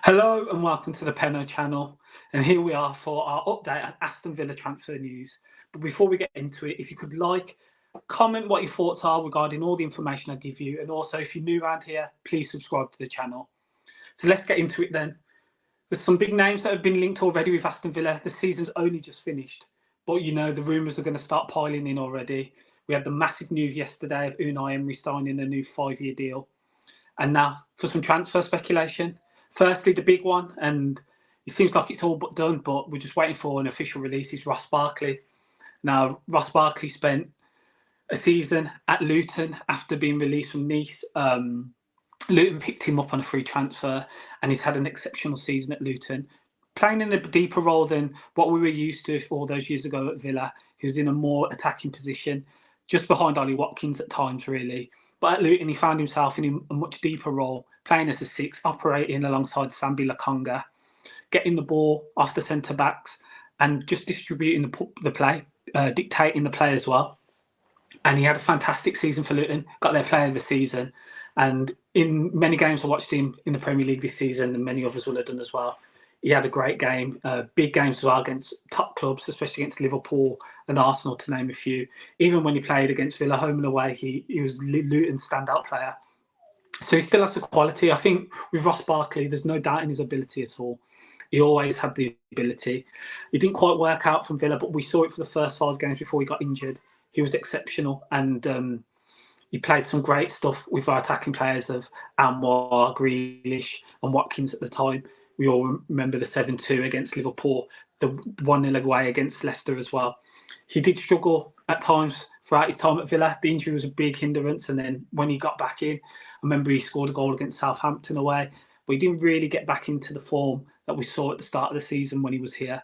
Hello and welcome to the Penno channel, and here we are for our update on Aston Villa transfer news. But before we get into it, if you could comment what your thoughts are regarding all the information I give you, and also if you're new around here, please subscribe to the channel. So let's get into it then. There's some big names that have been linked already with Aston Villa. The season's only just finished, but the rumours are going to start piling in already. We had the massive news yesterday of Unai Emery signing a new 5-year deal. And now for some transfer speculation. Firstly, the big one, and it seems like it's all but done, but we're just waiting for an official release, is Ross Barkley. Now, Ross Barkley spent a season at Luton after being released from Nice. Luton picked him up on a free transfer, and he's had an exceptional season at Luton, playing in a deeper role than what we were used to all those years ago at Villa. He was in a more attacking position, just behind Ollie Watkins at times, really. But at Luton, he found himself in a much deeper role, playing as a 6, operating alongside Sambi Lokonga, getting the ball off the centre-backs and just distributing the play, dictating the play as well. And he had a fantastic season for Luton, got their player of the season. And in many games I watched him in the Premier League this season, and many others will have done as well. He had a great game, big games as well against top clubs, especially against Liverpool and Arsenal, to name a few. Even when he played against Villa home and away, he was Luton's standout player. So he still has the quality. I think with Ross Barkley, there's no doubt in his ability at all. He always had the ability. It didn't quite work out from Villa, but we saw it for the first 5 games before he got injured. He was exceptional, and he played some great stuff with our attacking players of Anwar, Grealish and Watkins at the time. We all remember the 7-2 against Liverpool, the 1-0 away against Leicester as well. He did struggle at times throughout his time at Villa. The injury was a big hindrance, and then when he got back in, I remember he scored a goal against Southampton away, but he didn't really get back into the form that we saw at the start of the season when he was here.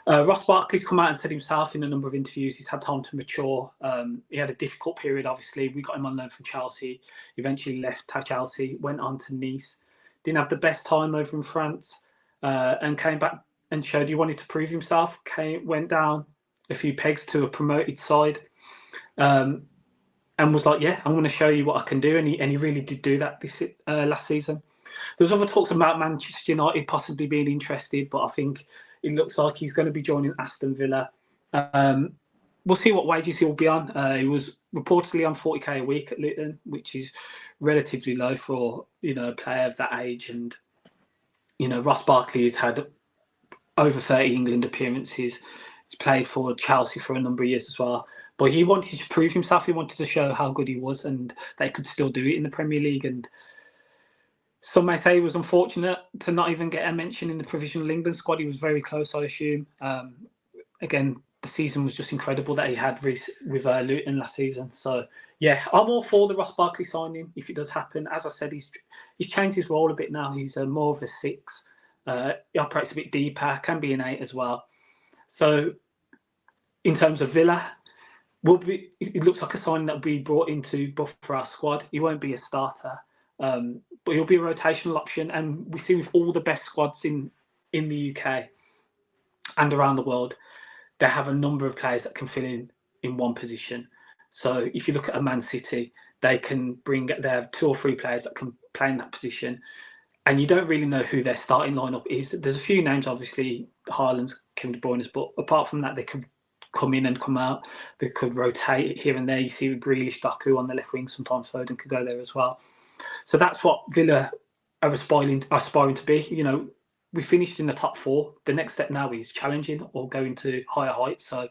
Ross Barkley's come out and said himself in a number of interviews he's had time to mature. He had a difficult period, obviously. We got him on loan from Chelsea, eventually left Chelsea, went on to Nice. Didn't have the best time over in France, and came back and showed he wanted to prove himself. Went down a few pegs to a promoted side, and was like, yeah, I'm going to show you what I can do. And he really did do that this last season. There's other talks about Manchester United possibly being interested, but I think it looks like he's going to be joining Aston Villa. We'll see what wages he'll be on. He was reportedly on 40k a week at Luton, which is relatively low for a player of that age. And Ross Barkley has had over 30 England appearances. He's played for Chelsea for a number of years as well. But he wanted to prove himself. He wanted to show how good he was and they could still do it in the Premier League. And some may say he was unfortunate to not even get a mention in the provisional England squad. He was very close, I assume. Again, the season was just incredible that he had with Luton last season. So, yeah, I'm all for the Ross Barkley signing if it does happen. As I said, he's changed his role a bit now. He's more of a 6. He operates a bit deeper, can be an 8 as well. So, in terms of Villa, it looks like a signing that will be brought in to buff for our squad. He won't be a starter, but he'll be a rotational option. And we see with all the best squads in the UK and around the world, they have a number of players that can fill in one position. So if you look at a Man City, they have 2 or 3 players that can play in that position. And you don't really know who their starting lineup is. There's a few names, obviously, Haaland's, Kevin De Bruyne's, but apart from that, they could come in and come out. They could rotate it here and there. You see with Grealish, Doku on the left wing, sometimes Foden could go there as well. So that's what Villa are aspiring to be. We finished in the top 4. The next step now is challenging or going to higher heights. So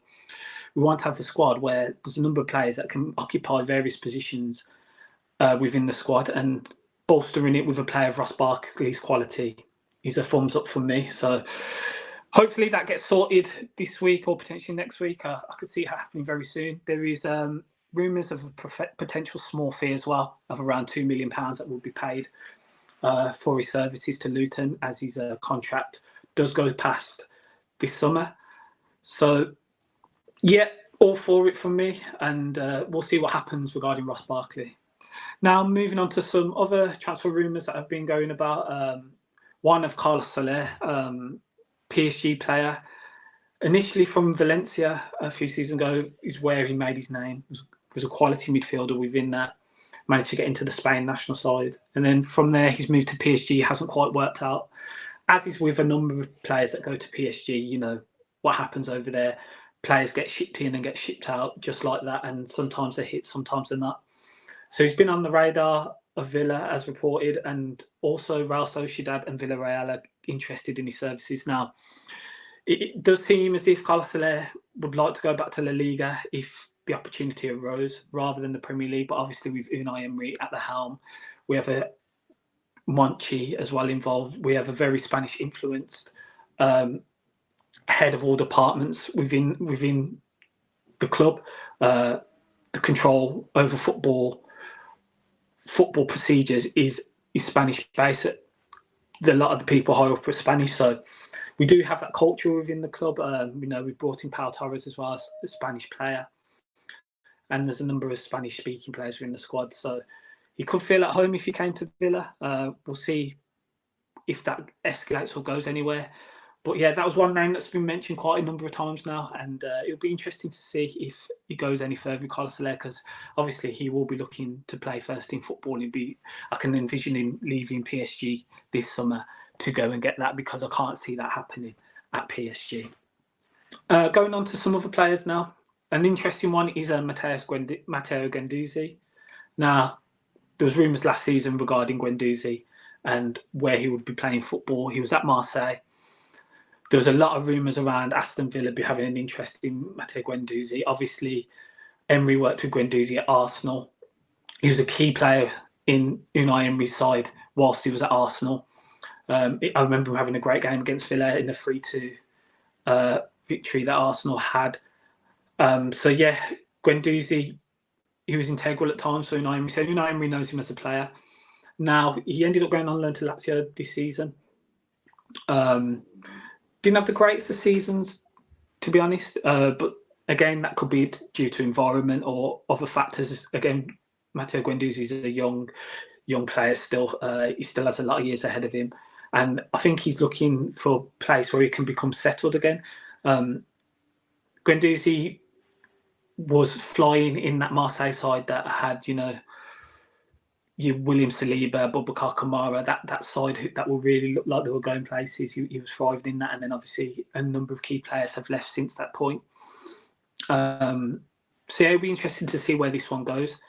we want to have a squad where there's a number of players that can occupy various positions within the squad, and bolstering it with a player of Ross Barkley's quality is a thumbs up from me. So hopefully that gets sorted this week or potentially next week. I could see it happening very soon. There is rumours of a potential small fee as well of around £2 million that will be paid for his services to Luton, as his contract does go past this summer. So, yeah, all for it from me, and we'll see what happens regarding Ross Barkley. Now, moving on to some other transfer rumours that have been going about. One of Carlos Soler, PSG player, initially from Valencia a few seasons ago, is where he made his name. Was a quality midfielder within that. managed to get into the Spain national side. And then from there, he's moved to PSG, hasn't quite worked out. As is with a number of players that go to PSG, you know, what happens over there. Players get shipped in and get shipped out just like that. And sometimes they hit, sometimes they're not. So he's been on the radar of Villa, as reported, and also Real Sociedad and Villarreal are interested in his services. Now, it does seem as if Carlos Soler would like to go back to La Liga if the opportunity arose, rather than the Premier League. But obviously, with Unai Emery at the helm, we have a Monchi as well involved. We have a very Spanish-influenced head of all departments within the club. The control over football procedures is Spanish-based. A lot of the people higher up are Spanish, so we do have that culture within the club. You know, we brought in Pau Torres as well as a Spanish player, and there's a number of Spanish-speaking players in the squad. So he could feel at home if he came to Villa. We'll see if that escalates or goes anywhere. But yeah, that was one name that's been mentioned quite a number of times now, and it'll be interesting to see if he goes any further with Carlos Soler, because obviously he will be looking to play first team football. I can envision him leaving PSG this summer to go and get that, because I can't see that happening at PSG. Going on to some other players now. An interesting one is Matteo Guendouzi. Now, there was rumours last season regarding Guendouzi and where he would be playing football. He was at Marseille. There was a lot of rumours around Aston Villa be having an interest in Matteo Guendouzi. Obviously, Emery worked with Guendouzi at Arsenal. He was a key player in Unai Emery's side whilst he was at Arsenal. I remember him having a great game against Villa in the 3-2 victory that Arsenal had. So yeah, Guendouzi, he was integral at times for Unai Emery. So Unai Emery knows him as a player. Now, he ended up going on loan to Lazio this season. Didn't have the greatest of seasons, to be honest. But again, that could be due to environment or other factors. Again, Matteo Guendouzi is a young player still. He still has a lot of years ahead of him. And I think he's looking for a place where he can become settled again. Guendouzi was flying in that Marseille side that had, you know, William Saliba, Boubacar Kamara, that side that will really look like they were going places. He was thriving in that, and then obviously a number of key players have left since that point. So yeah, it'll be interesting to see where this one goes.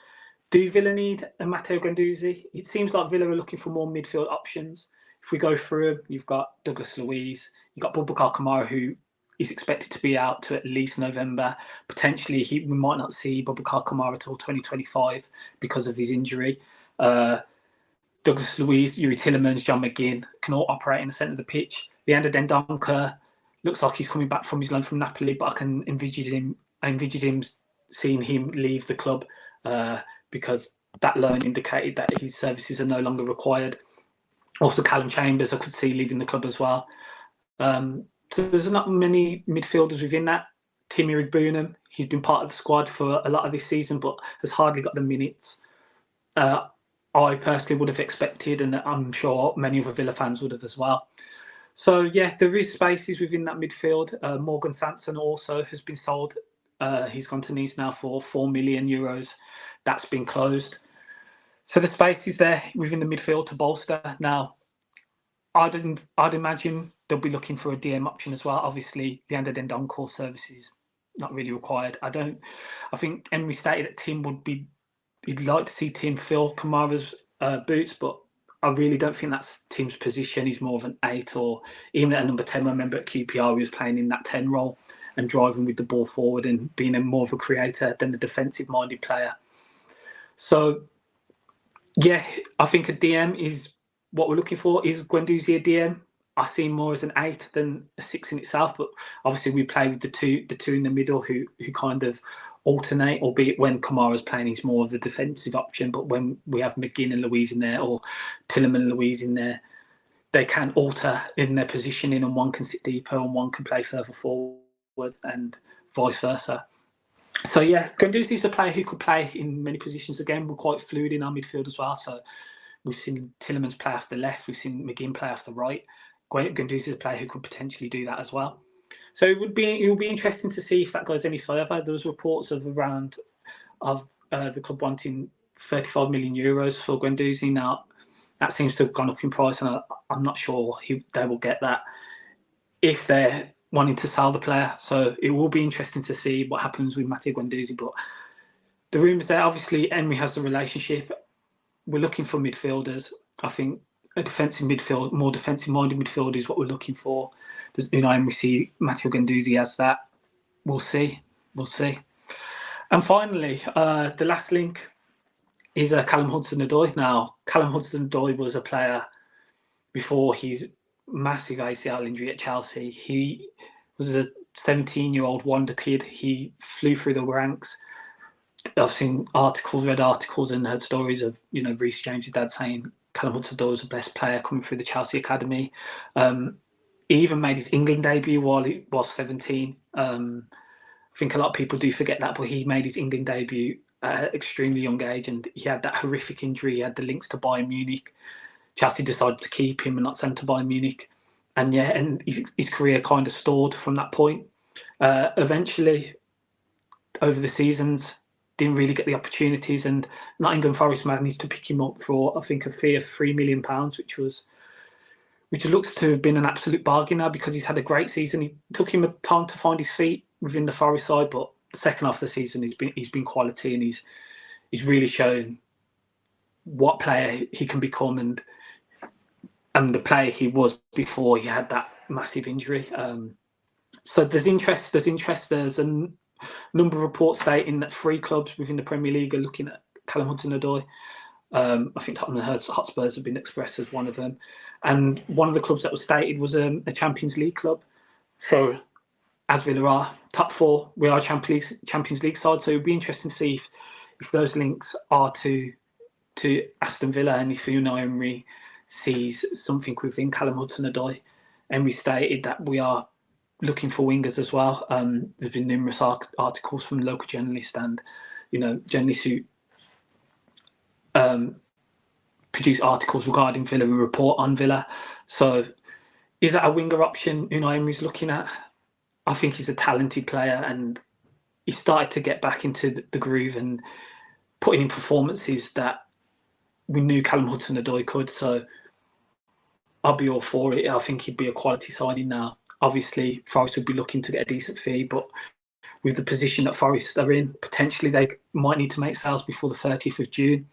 Do Villa need a Matteo Guendouzi? It seems like Villa are looking for more midfield options. If we go through them, you've got Douglas Luiz, you've got Boubacar Kamara, who is expected to be out to at least November. Potentially, we might not see Boubacar Kamara till 2025 because of his injury. Douglas Luiz, Yuri Tillemans, John McGinn can all operate in the centre of the pitch. Leander Dendoncker looks like he's coming back from his loan from Napoli, but I can envisage him seeing him leave the club because that loan indicated that his services are no longer required. Also, Callum Chambers, I could see leaving the club as well. So there's not many midfielders within that. Timmy Rigbunam, he's been part of the squad for a lot of this season, but has hardly got the minutes I personally would have expected, and I'm sure many other Villa fans would have as well. So yeah, there is spaces within that midfield. Morgan Sanson also has been sold. He's gone to Nice now for €4 million. That's been closed. So the space is there within the midfield to bolster. Now, I'd imagine they'll be looking for a DM option as well. Obviously, the Leander Dendoncker service is not really required. I think Emery stated that he'd like to see Tim fill Kamara's boots, but I really don't think that's Tim's position. He's more of an 8, or even at a number 10. I remember at QPR he was playing in that 10 role and driving with the ball forward and being more of a creator than a defensive-minded player. So, yeah, I think a DM is what we're looking for. Is Guendouzi a DM? I see him more as an 8 than a 6 in itself, but obviously we play with the two in the middle who kind of alternate, albeit when Kamara's playing he's more of the defensive option, but when we have McGinn and Luiz in there, or Tillman and Luiz in there, they can alter in their positioning, and one can sit deeper and one can play further forward, and vice versa. So yeah, Guendouzi is the player who could play in many positions. Again, we're quite fluid in our midfield as well, so we've seen Tillemans play off the left, we've seen McGinn play off the right. Guendouzi is a player who could potentially do that as well. So it will be interesting to see if that goes any further. There was reports of the club wanting 35 million euros for Guendouzi. Now, that seems to have gone up in price, and I'm not sure they will get that if they're wanting to sell the player. So it will be interesting to see what happens with Matteo Guendouzi. But the rumours there, obviously, Emery has the relationship. We're looking for midfielders. I think a defensive midfield, more defensive-minded midfield is what we're looking for. Does Unai Emery see Matteo Guendouzi as that? We'll see. And finally, the last link is Callum Hudson Odoi. Now, Callum Hudson Odoi was a player before his massive ACL injury at Chelsea. He was a 17-year-old Wonderkid. He flew through the ranks. I've seen read articles and heard stories of, Reece James' dad saying Callum Hudson Odoi was the best player coming through the Chelsea academy. He even made his England debut while he was 17. I think a lot of people do forget that, but he made his England debut at an extremely young age, and he had that horrific injury. He had the links to Bayern Munich. Chelsea decided to keep him and not send to Bayern Munich. And his career kind of stalled from that point. Eventually, over the seasons, didn't really get the opportunities, and Nottingham Forest managed to pick him up for, I think, a fee of £3 million, which looks to have been an absolute bargain now, because he's had a great season. It took him a time to find his feet within the Forest side, but the second half of the season he's been quality, and he's really shown what player he can become and the player he was before he had that massive injury. So there's interest. There's a number of reports stating that 3 clubs within the Premier League are looking at Callum Hudson Odoi. I think Tottenham Hotspurs have been expressed as one of them. And one of the clubs that was stated was a Champions League club. So, as Villa are top 4, we are Champions League side. So it would be interesting to see if those links are to Aston Villa, and if Unai Emery sees something within Callum Hudson Odoi. Emery stated that we are looking for wingers as well. There's been numerous articles from local journalists and journalists who produce articles regarding Villa and report on Villa. So is that a winger option Unai Emery's looking at? I think he's a talented player, and he started to get back into the groove and putting in performances that we knew Callum Hudson Odoi could. So I'll be all for it. I think he'd be a quality signing now. Obviously, Forest would be looking to get a decent fee, but with the position that Forest are in, potentially they might need to make sales before the 30th of June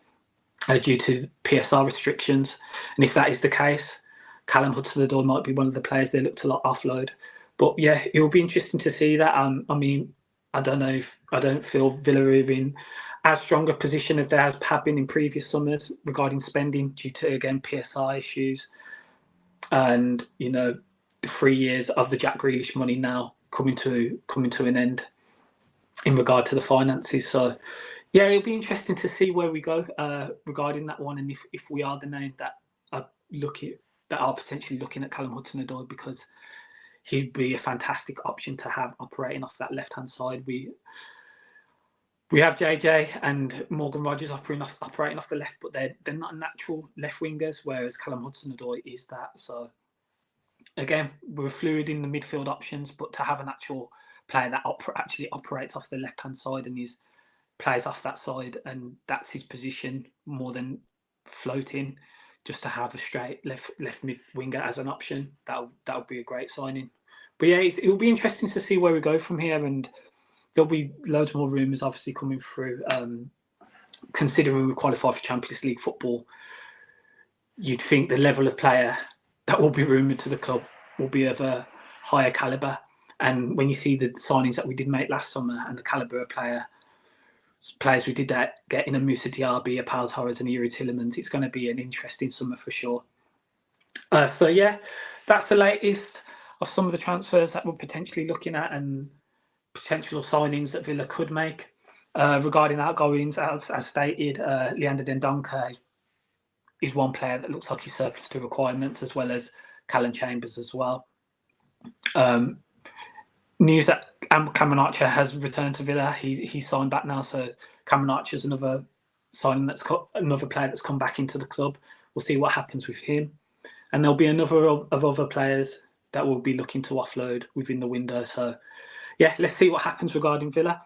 due to PSR restrictions. And if that is the case, Callum Hudson Odoi might be one of the players they look to offload. But yeah, it will be interesting to see that. I don't feel Villa are in as strong a position as they have been in previous summers regarding spending due to, again, PSI issues. And, the 3 years of the Jack Grealish money now coming to an end in regard to the finances. So, yeah, it'll be interesting to see where we go regarding that one, and if we are the name that are potentially looking at Callum Hudson Odoi, because he'd be a fantastic option to have operating off that left-hand side. We have JJ and Morgan Rogers operating off the left, but they're not natural left wingers, whereas Callum Hudson Odoi is that. So again, we're fluid in the midfield options, but to have an actual player that actually operates off the left-hand side and plays off that side, and that's his position more than floating, just to have a straight left mid winger as an option, that would be a great signing. But yeah, it will be interesting to see where we go from here, and there'll be loads more rumours obviously coming through. Considering we qualify for Champions League football, you'd think the level of player that will be rumoured to the club will be of a higher calibre. And when you see the signings that we did make last summer and the calibre of players we did get in a Moussa Diaby, a Pals Torres and Yuri Tillemans, it's going to be an interesting summer for sure. So yeah, that's the latest of some of the transfers that we're potentially looking at and potential signings that Villa could make. Regarding outgoings, as stated, Leander Dendoncker is one player that looks like he's surplus to requirements, as well as Callum Chambers as well. News that Cameron Archer has returned to Villa. He's signed back now, so Cameron Archer is another signing another player that's come back into the club. We'll see what happens with him, and there'll be another of other players that will be looking to offload within the window. So yeah, let's see what happens regarding Villa.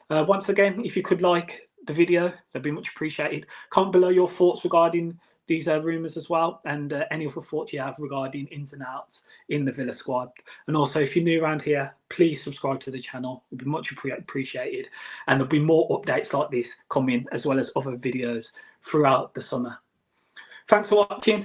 Once again, if you could like, the video. That'd be much appreciated. Comment below your thoughts regarding these rumours as well, and any other thoughts you have regarding ins and outs in the Villa squad. And also, if you're new around here, please subscribe to the channel. It'd be much appreciated. And there'll be more updates like this coming, as well as other videos throughout the summer. Thanks for watching.